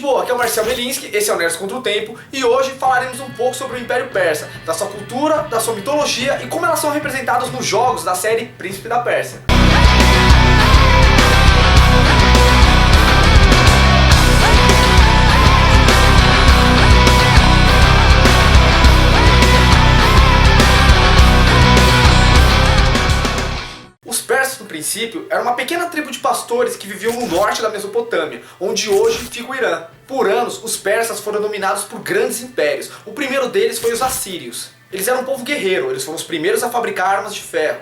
Pô, aqui é o Marcel Melinski, esse é o Nerds contra o Tempo, e hoje falaremos um pouco sobre o Império Persa, da sua cultura, da sua mitologia e como elas são representadas nos jogos da série Príncipe da Pérsia. Os persas, no princípio, eram uma pequena tribo de pastores que viviam no norte da Mesopotâmia, onde hoje fica o Irã. Por anos, os persas foram dominados por grandes impérios. O primeiro deles foi os assírios. Eles eram um povo guerreiro, eles foram os primeiros a fabricar armas de ferro.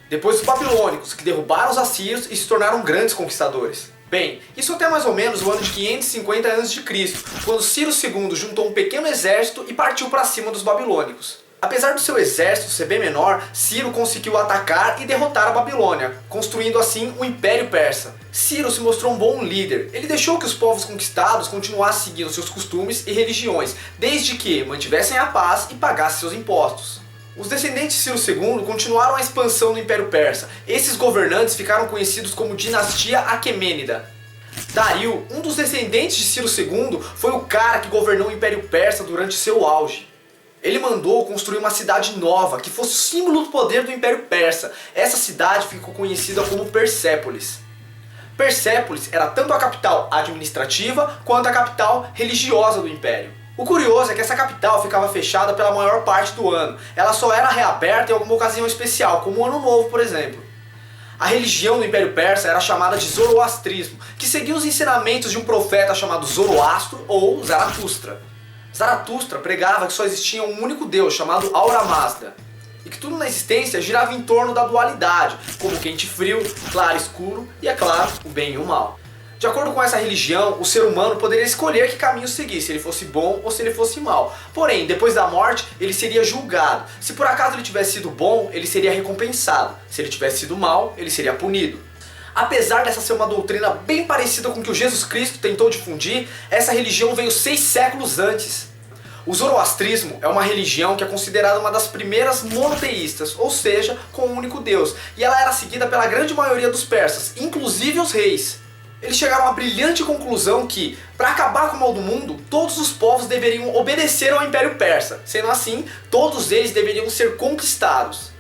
Depois os babilônicos, que derrubaram os assírios e se tornaram grandes conquistadores. Bem, isso até mais ou menos o ano de 550 a.C., quando Ciro II juntou um pequeno exército e partiu para cima dos babilônicos. Apesar do seu exército ser bem menor, Ciro conseguiu atacar e derrotar a Babilônia, construindo assim o Império Persa. Ciro se mostrou um bom líder. Ele deixou que os povos conquistados continuassem seguindo seus costumes e religiões, desde que mantivessem a paz e pagassem seus impostos. Os descendentes de Ciro II continuaram a expansão do Império Persa. Esses governantes ficaram conhecidos como Dinastia Aquemênida. Dario, um dos descendentes de Ciro II, foi o cara que governou o Império Persa durante seu auge. Ele mandou construir uma cidade nova, que fosse o símbolo do poder do Império Persa. Essa cidade ficou conhecida como Persépolis. Persépolis era tanto a capital administrativa quanto a capital religiosa do Império. O curioso é que essa capital ficava fechada pela maior parte do ano. Ela só era reaberta em alguma ocasião especial, como o Ano Novo, por exemplo. A religião do Império Persa era chamada de Zoroastrismo, que seguia os ensinamentos de um profeta chamado Zoroastro ou Zaratustra. Zaratustra pregava que só existia um único Deus, chamado Ahura Mazda, e que tudo na existência girava em torno da dualidade, como quente e frio, claro e escuro, e é claro, o bem e o mal. De acordo com essa religião, o ser humano poderia escolher que caminho seguir, se ele fosse bom ou se ele fosse mal. Porém, depois da morte, ele seria julgado. Se por acaso ele tivesse sido bom, ele seria recompensado. Se ele tivesse sido mal, ele seria punido. Apesar dessa ser uma doutrina bem parecida com o que Jesus Cristo tentou difundir, essa religião veio 6 séculos antes. O zoroastrismo é uma religião que é considerada uma das primeiras monoteístas, ou seja, com um único Deus, e ela era seguida pela grande maioria dos persas, inclusive os reis. Eles chegaram à brilhante conclusão que, para acabar com o mal do mundo, todos os povos deveriam obedecer ao Império Persa, sendo assim, todos eles deveriam ser conquistados.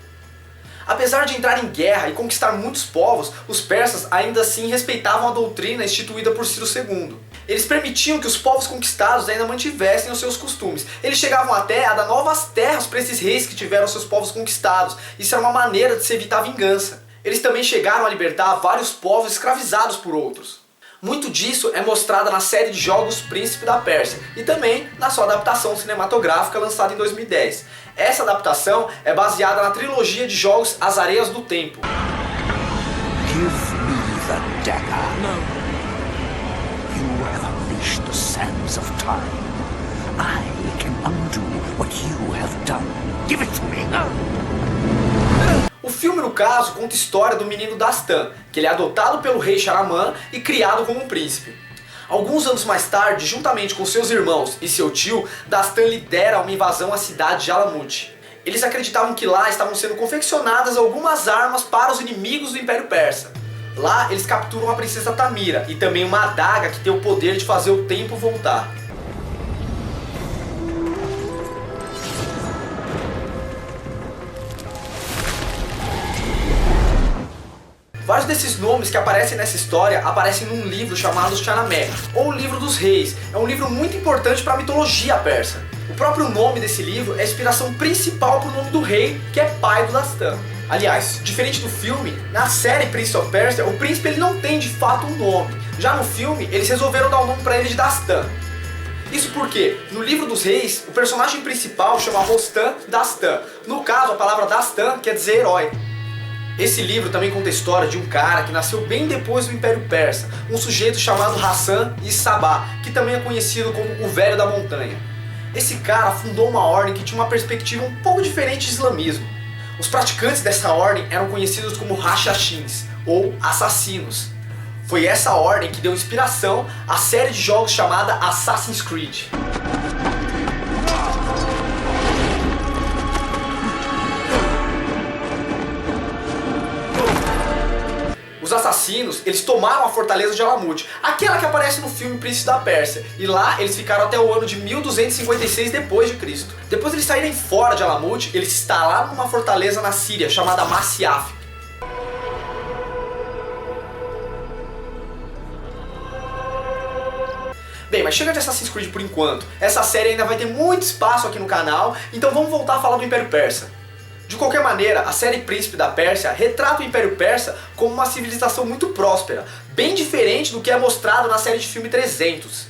Apesar de entrar em guerra e conquistar muitos povos, os persas ainda assim respeitavam a doutrina instituída por Ciro II. Eles permitiam que os povos conquistados ainda mantivessem os seus costumes. Eles chegavam até a dar novas terras para esses reis que tiveram seus povos conquistados. Isso era uma maneira de se evitar a vingança. Eles também chegaram a libertar vários povos escravizados por outros. Muito disso é mostrado na série de jogos Príncipe da Pérsia e também na sua adaptação cinematográfica lançada em 2010. Essa adaptação é baseada na trilogia de jogos As Areias do Tempo. Give me the dagger. No. You have unleashed the sands of time. I can undo what you have done. Give it to me. O filme, no caso, conta a história do menino Dastan, que ele é adotado pelo rei Sharaman e criado como um príncipe. Alguns anos mais tarde, juntamente com seus irmãos e seu tio, Dastan lidera uma invasão à cidade de Alamut. Eles acreditavam que lá estavam sendo confeccionadas algumas armas para os inimigos do Império Persa. Lá, eles capturam a princesa Tamira e também uma adaga que tem o poder de fazer o tempo voltar. Vários desses nomes que aparecem nessa história aparecem num livro chamado Shahnameh, ou o Livro dos Reis. É um livro muito importante para a mitologia persa. O próprio nome desse livro é a inspiração principal para o nome do rei, que é pai do Dastan. Aliás, diferente do filme, na série Prince of Persia, o príncipe ele não tem de fato um nome. Já no filme, eles resolveram dar o nome para ele de Dastan. Isso porque, no Livro dos Reis, o personagem principal chama Rostam Dastan. No caso, a palavra Dastan quer dizer herói. Esse livro também conta a história de um cara que nasceu bem depois do Império Persa, um sujeito chamado Hassan Sabah, que também é conhecido como o Velho da Montanha. Esse cara fundou uma ordem que tinha uma perspectiva um pouco diferente de islamismo. Os praticantes dessa ordem eram conhecidos como Hashashins, ou assassinos. Foi essa ordem que deu inspiração à série de jogos chamada Assassin's Creed. Os assassinos assassinos, eles tomaram a fortaleza de Alamut, aquela que aparece no filme Príncipe da Pérsia, e lá eles ficaram até o ano de 1256 depois de Cristo. Depois de eles saírem fora de Alamut, eles se instalaram numa fortaleza na Síria chamada Masyaf. Bem, mas chega de Assassin's Creed por enquanto. Essa série ainda vai ter muito espaço aqui no canal, então vamos voltar a falar do Império Persa. De qualquer maneira, a série Príncipe da Pérsia retrata o Império Persa como uma civilização muito próspera, bem diferente do que é mostrado na série de filme 300.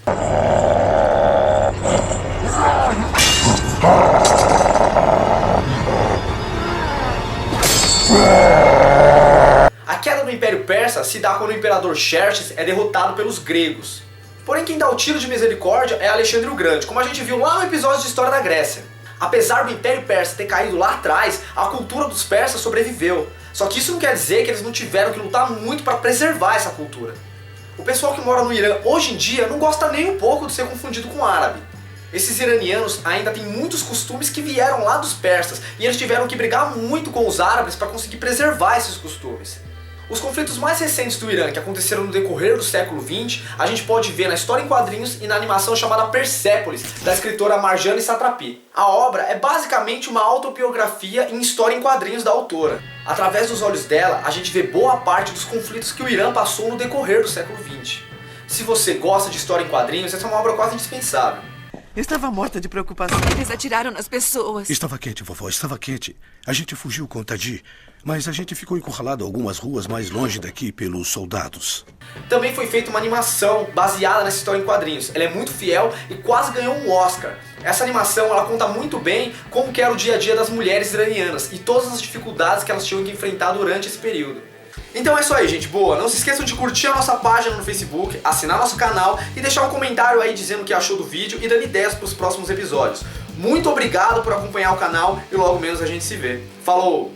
A queda do Império Persa se dá quando o imperador Xerxes é derrotado pelos gregos. Porém, quem dá o tiro de misericórdia é Alexandre o Grande, como a gente viu lá no episódio de História da Grécia. Apesar do Império Persa ter caído lá atrás, a cultura dos persas sobreviveu. Só que isso não quer dizer que eles não tiveram que lutar muito para preservar essa cultura. O pessoal que mora no Irã hoje em dia não gosta nem um pouco de ser confundido com árabe. Esses iranianos ainda têm muitos costumes que vieram lá dos persas, e eles tiveram que brigar muito com os árabes para conseguir preservar esses costumes. Os conflitos mais recentes do Irã, que aconteceram no decorrer do século XX, a gente pode ver na história em quadrinhos e na animação chamada Persépolis, da escritora Marjane Satrapi. A obra é basicamente uma autobiografia em história em quadrinhos da autora. Através dos olhos dela, a gente vê boa parte dos conflitos que o Irã passou no decorrer do século XX. Se você gosta de história em quadrinhos, essa é uma obra quase indispensável. Eu estava morta de preocupação. Eles atiraram nas pessoas. Estava quente, vovó, estava quente. A gente fugiu com o Tadi, mas a gente ficou encurralado algumas ruas mais longe daqui pelos soldados. Também foi feita uma animação baseada nessa história em quadrinhos. Ela é muito fiel e quase ganhou um Oscar. Essa animação ela conta muito bem como que era o dia a dia das mulheres iranianas e todas as dificuldades que elas tinham que enfrentar durante esse período. Então é isso aí, gente boa. Não se esqueçam de curtir a nossa página no Facebook, assinar nosso canal e deixar um comentário aí dizendo o que achou do vídeo e dando ideias para os próximos episódios. Muito obrigado por acompanhar o canal e logo menos a gente se vê. Falou!